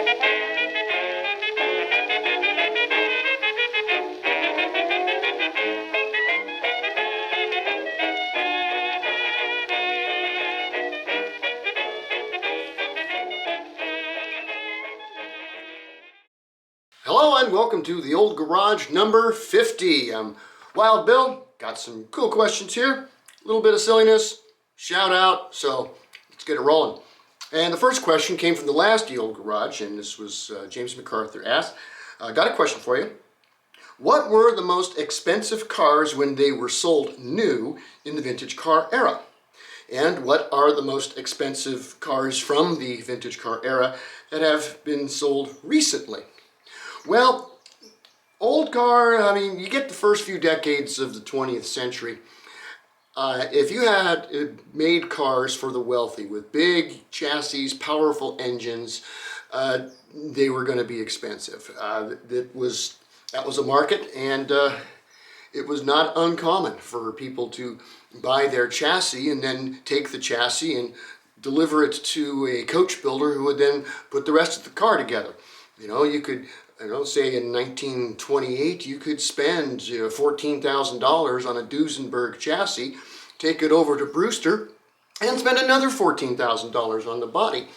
Hello and welcome to the Old Garage number 50. I'm Wild Bill. Got some cool questions here. A little bit of silliness, shout out, so let's get it rolling. And the first question came from the last The Old Garage, and this was James MacArthur asked. Got a question for you. What were the most expensive cars when they were sold new in the vintage car era? And what are the most expensive cars from the vintage car era that have been sold recently? Well, old car, I mean, you get the first few decades of the 20th century. If you had made cars for the wealthy with big chassis, powerful engines, they were going to be expensive. That was a market, and it was not uncommon for people to buy their chassis and then take the chassis and deliver it to a coach builder who would then put the rest of the car together. You know, you could, say in 1928, you could spend $14,000 on a Duesenberg chassis, take it over to Brewster, and spend another $14,000 on the body.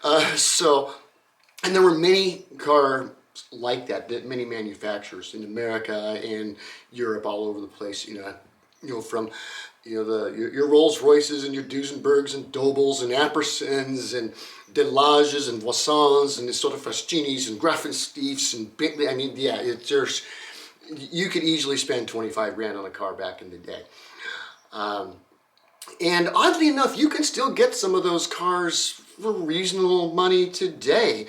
And there were many cars like that many manufacturers in America and Europe, all over the place. From your Rolls Royces and your Duesenbergs and Dobles and Ampersons and Delages and Voissons and the sort of Fastinis and Grafenstiefs and Bentley. I mean, yeah, you could easily spend 25 grand on a car back in the day. And oddly enough, you can still get some of those cars for reasonable money today.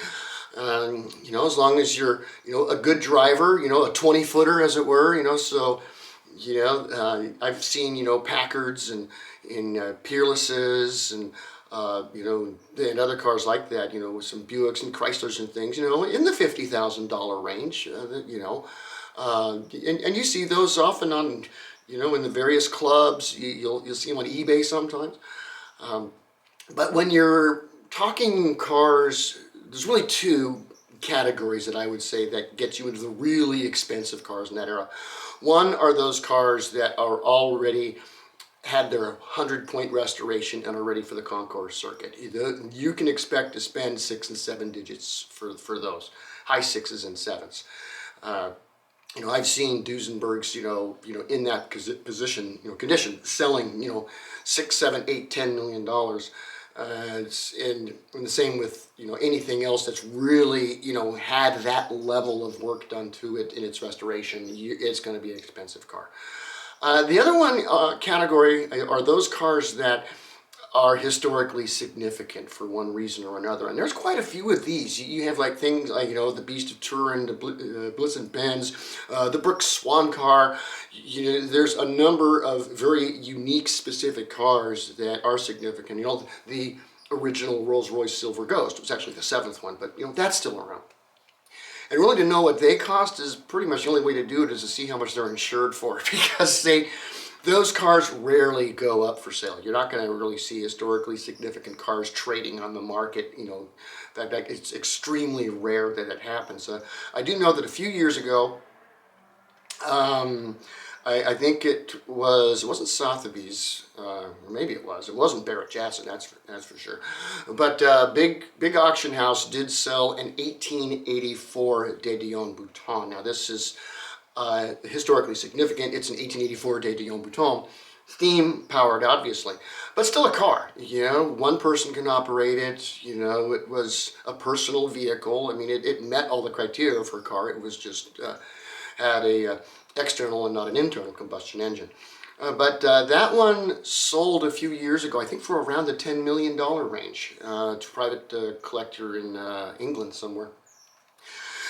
As long as you're, a good driver, a 20-footer as it were, I've seen, Packards and Peerlesses and, and other cars like that, with some Buicks and Chryslers and things, in the $50,000 range, and you see those often on, in the various clubs. You'll see them on eBay sometimes. But when you're talking cars, there's really two categories that I would say that get you into the really expensive cars in that era. One are those cars that are already had their 100-point restoration and are ready for the concours circuit. You can expect to spend 6 and 7 digits for those, high 6s and 7s. I've seen Duesenbergs, in that position, condition, selling, $6, $7, $8, $10 million. And the same with, anything else that's really, had that level of work done to it in its restoration. It's going to be an expensive car. The other one category are those cars that are historically significant for one reason or another. And there's quite a few of these. You have like things like, the Beast of Turin, the Bliss and Benz, the Brooks Swan car. There's a number of very unique, specific cars that are significant. The original Rolls-Royce Silver Ghost was actually the 7th one, but that's still around. And really to know what they cost is pretty much the only way to do it is to see how much they're insured for, because those cars rarely go up for sale. You're not going to really see historically significant cars trading on the market. In fact, it's extremely rare that it happens. I do know that a few years ago, I think it wasn't Sotheby's, or maybe it wasn't Barrett Jackson, that's for sure. But big auction house did sell an 1884 De Dion Bouton. Now this is historically significant. It's an 1884 De Dion Bouton, steam powered obviously, but still a car. One person can operate it. It was a personal vehicle. I mean, it met all the criteria for a car. It was just had a external and not an internal combustion engine. But that one sold a few years ago, I think for around the $10 million range, to a private collector in England somewhere.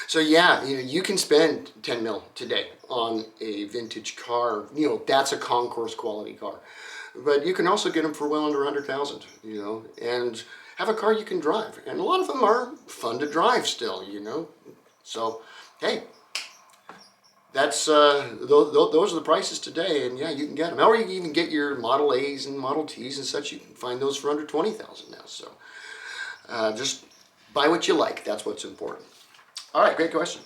So yeah, you can spend 10 mil today on a vintage car. That's a concours quality car. But you can also get them for well under 100,000, and have a car you can drive. And a lot of them are fun to drive still, So, hey, that's those are the prices today, and yeah, you can get them. Or you can even get your Model A's and Model T's and such. You can find those for under 20,000 now. So just Buy what you like. That's what's important. All right, great question.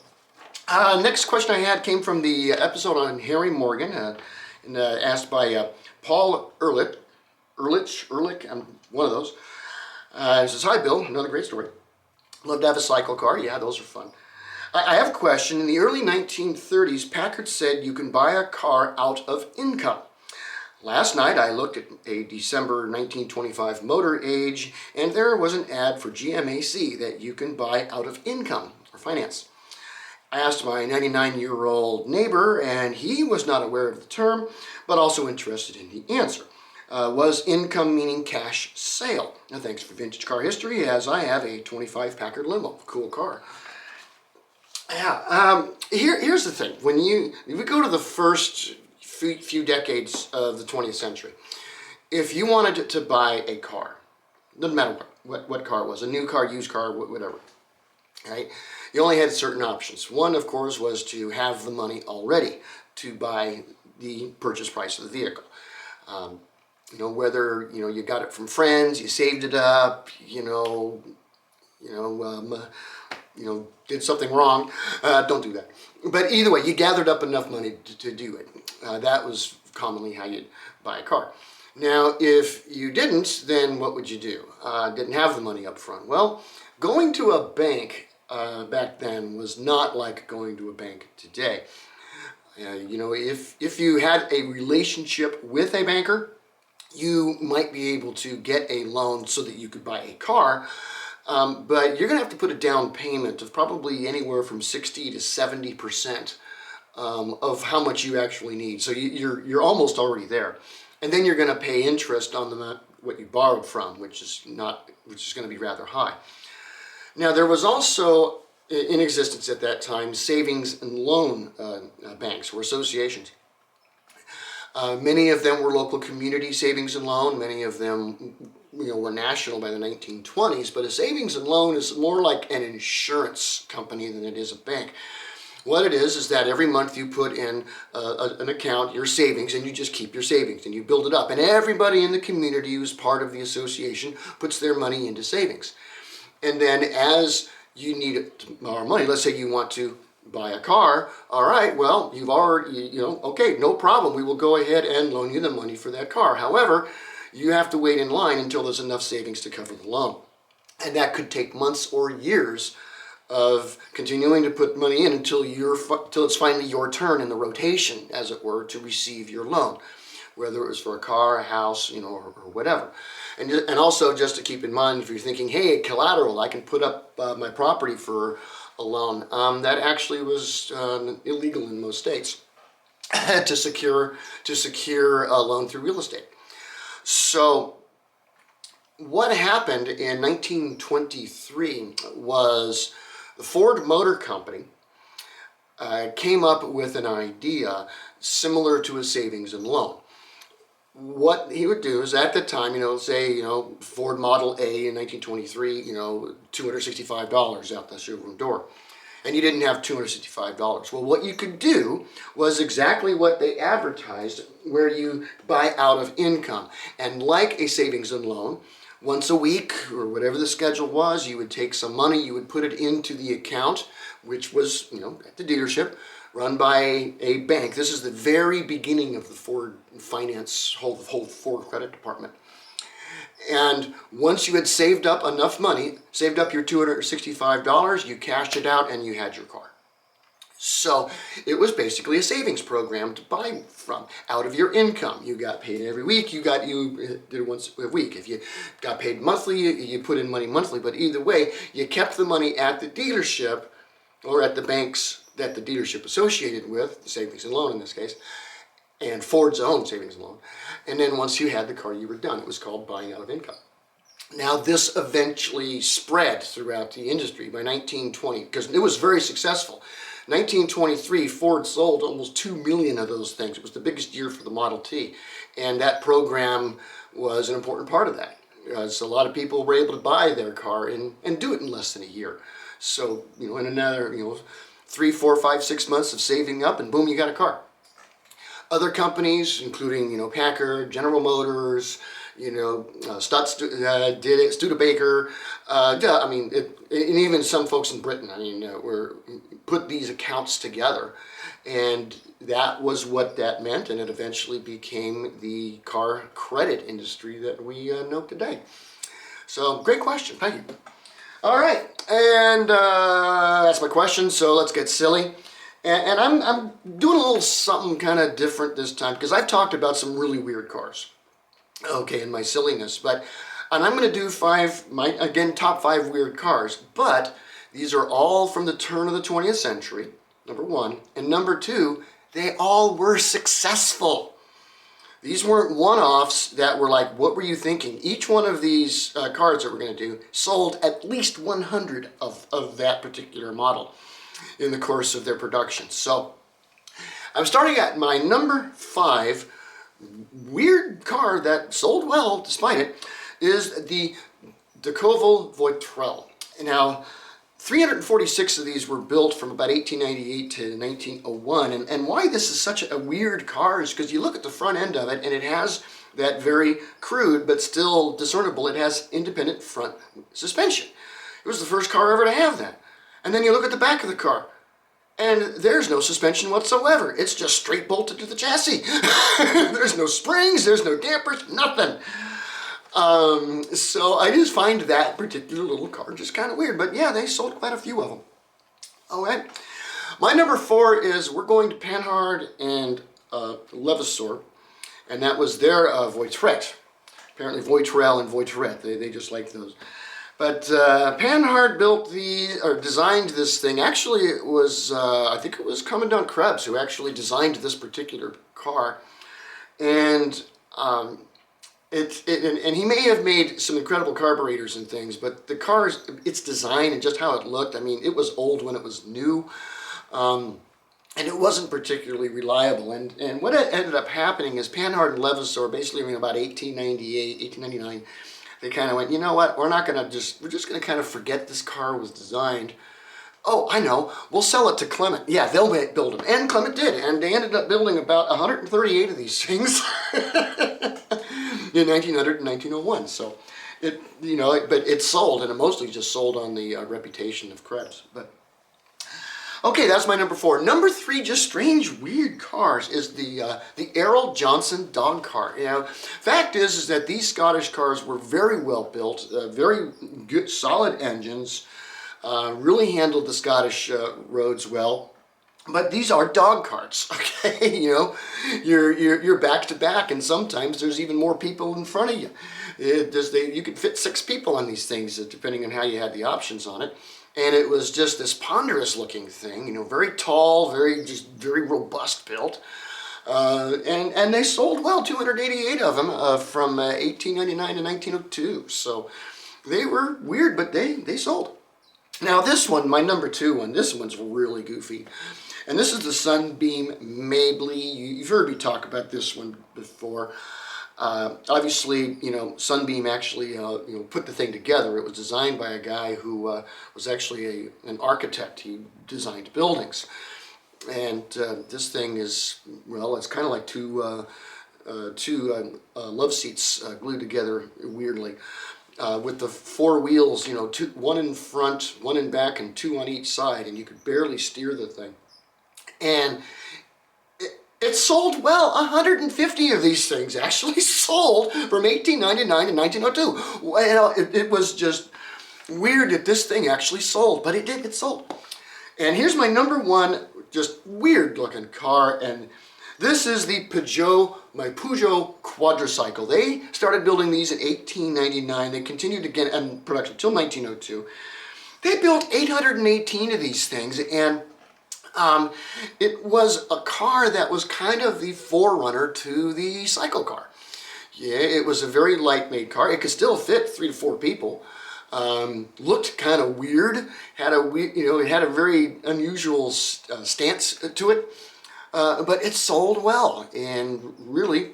Next question I had came from the episode on Harry Morgan, and asked by Paul Ehrlich, I'm one of those. He says, "Hi, Bill. Another great story. Love to have a cycle car. Yeah, those are fun. I have a question. In the early 1930s, Packard said you can buy a car out of income. Last night I looked at a December 1925 Motor Age, and there was an ad for GMAC that you can buy out of income or finance. I asked my 99-year-old neighbor, and he was not aware of the term, but also interested in the answer. Was income meaning cash sale? Now, thanks for Vintage Car History, as I have a 25 Packard limo. Cool car." Yeah, here's the thing. If we go to the first few decades of the 20th century, if you wanted to buy a car, doesn't matter what car it was, a new car, used car, whatever, right? You only had certain options. One, of course, was to have the money already to buy the purchase price of the vehicle. Whether you got it from friends, you saved it up, did something wrong. Don't do that. But either way, you gathered up enough money to do it. That was commonly how you'd buy a car. Now, if you didn't, then what would you do? Didn't have the money up front. Well, going to a bank back then was not like going to a bank today. If you had a relationship with a banker, you might be able to get a loan so that you could buy a car, but you're going to have to put a down payment of probably anywhere from 60 to 70% of how much you actually need. So you're almost already there, and then you're going to pay interest on what you borrowed from, which is going to be rather high. Now, there was also in existence at that time savings and loan banks or associations. Many of them were local community savings and loan. Many of them, were national by the 1920s. But a savings and loan is more like an insurance company than it is a bank. What it is that every month you put in an account, your savings, and you just keep your savings and you build it up. And everybody in the community who's part of the association puts their money into savings. And then as you need more money, let's say you want to buy a car, all right, well, you've already, okay, no problem, we will go ahead and loan you the money for that car. However, you have to wait in line until there's enough savings to cover the loan. And that could take months or years of continuing to put money in until it's finally your turn in the rotation, as it were, to receive your loan, whether it was for a car, a house, or whatever. And also, just to keep in mind, if you're thinking, hey, collateral, I can put up my property for a loan, that actually was illegal in most states to secure a loan through real estate. So what happened in 1923 was the Ford Motor Company came up with an idea similar to a savings and loan. What he would do is, at the time, say, Ford Model A in 1923, $265 out the showroom door. And you didn't have $265. Well, what you could do was exactly what they advertised, where you buy out of income. And like a savings and loan, once a week, or whatever the schedule was, you would take some money, you would put it into the account, which was, at the dealership, run by a bank. This is the very beginning of the Ford finance, whole Ford credit department. And once you had saved up enough money, saved up your $265, you cashed it out and you had your car. So it was basically a savings program to buy from out of your income. You got paid every week. You did it once a week. If you got paid monthly, you put in money monthly. But either way, you kept the money at the dealership or at the banks that the dealership associated with, the savings and loan in this case, and Ford's own savings and loan. And then once you had the car, you were done. It was called buying out of income. Now, this eventually spread throughout the industry by 1920, because it was very successful. 1923, Ford sold almost 2 million of those things. It was the biggest year for the Model T. And that program was an important part of that, because a lot of people were able to buy their car and do it in less than a year. So, in another, 3, 4, 5, 6 months of saving up, and boom, you got a car. Other companies, including, Packard, General Motors, Stutz did it, Studebaker. I mean, and even some folks in Britain, I mean, were put these accounts together. And that was what that meant, and it eventually became the car credit industry that we know today. So, great question. Thank you. All right, and that's my question, so let's get silly. And I'm doing a little something kind of different this time, because I've talked about some really weird cars, okay, in my silliness. And I'm going to do top 5 weird cars, but these are all from the turn of the 20th century, number 1. And number 2, they all were successful. These weren't one-offs that were like, what were you thinking? Each one of these cars that we're going to do sold at least 100 of that particular model in the course of their production. So I'm starting at my number 5 weird car that sold well, despite it, is the Decouville Voitrel. Now, 346 of these were built from about 1898 to 1901, and why this is such a weird car is because you look at the front end of it, and it has that very crude but still discernible, it has independent front suspension. It was the first car ever to have that. And then you look at the back of the car, and there's no suspension whatsoever. It's just straight bolted to the chassis. There's no springs, there's no dampers, nothing. So I just find that particular little car just kind of weird. But yeah, they sold quite a few of them. All right. My number 4 is we're going to Panhard and Levasseur, and that was their Voitrette. Apparently Voitrel and Voitrette, they just like those. But Panhard designed this thing. Actually, it was, I think it was Commandant Krebs who actually designed this particular car. And and he may have made some incredible carburetors and things, but the car's, its design and just how it looked, I mean, it was old when it was new, and it wasn't particularly reliable. And what ended up happening is Panhard and Levasseur, basically in about 1898, 1899, they kind of went, you know what, we're just going to kind of forget this car was designed. Oh, I know, we'll sell it to Clement. Yeah, they'll build them. And Clement did, and they ended up building about 138 of these things. In 1900 and 1901, so but it sold, and it mostly just sold on the reputation of Krebs. But okay, that's my number 4. Number 3, just strange, weird cars, is the Errol Johnson dog car. Fact is that these Scottish cars were very well built, very good, solid engines, really handled the Scottish roads well. But these are dog carts, okay? You're back to back, and sometimes there's even more people in front of you. You could fit 6 people on these things, depending on how you had the options on it. And it was just this ponderous-looking thing, very tall, very robust built, and they sold well, 288 of them from 1899 to 1902. So they were weird, but they sold. Now this one, my number 2 one, this one's really goofy. And this is the Sunbeam Mabley. You've heard me talk about this one before. Obviously, Sunbeam actually, put the thing together. It was designed by a guy who was actually an architect. He designed buildings. And this thing is, well, it's kind of like two love seats glued together weirdly. With the 4 wheels, 1 in front, 1 in back, and 2 on each side. And you could barely steer the thing. And it sold well. 150 of these things actually sold from 1899 to 1902. Well, it was just weird that this thing actually sold, but it did. It sold. And here's my number 1, just weird looking car, and this is the Peugeot quadricycle. They started building these in 1899. They continued to get in production until 1902. They built 818 of these things, and it was a car that was kind of the forerunner to the cycle car. Yeah, it was a very light-made car. It could still fit 3 to 4 people. Looked kind of weird. It had a very unusual stance to it. But it sold well, and really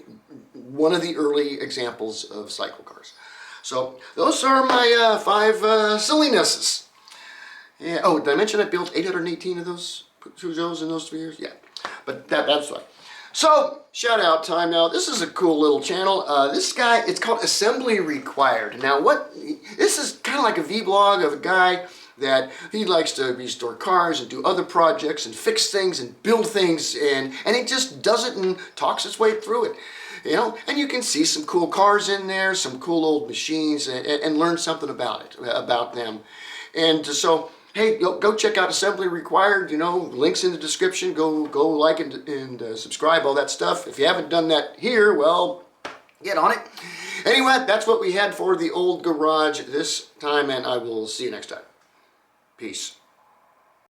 one of the early examples of cycle cars. So those are my 5 sillinesses. Yeah. Oh, did I mention I built 818 of those Peugeots in those 3 years? Yeah, but that's right. So, shout out time now. This is a cool little channel. This guy, it's called Assembly Required. Now, this is kind of like a vlog of a guy that he likes to restore cars and do other projects and fix things and build things, and he just does it and talks his way through it. You know, and you can see some cool cars in there, some cool old machines, and learn something about them. And so, hey, go check out Assembly Required. You know, links in the description. Go like and subscribe, all that stuff. If you haven't done that here, well, get on it. Anyway, that's what we had for the old garage this time, and I will see you next time. Peace.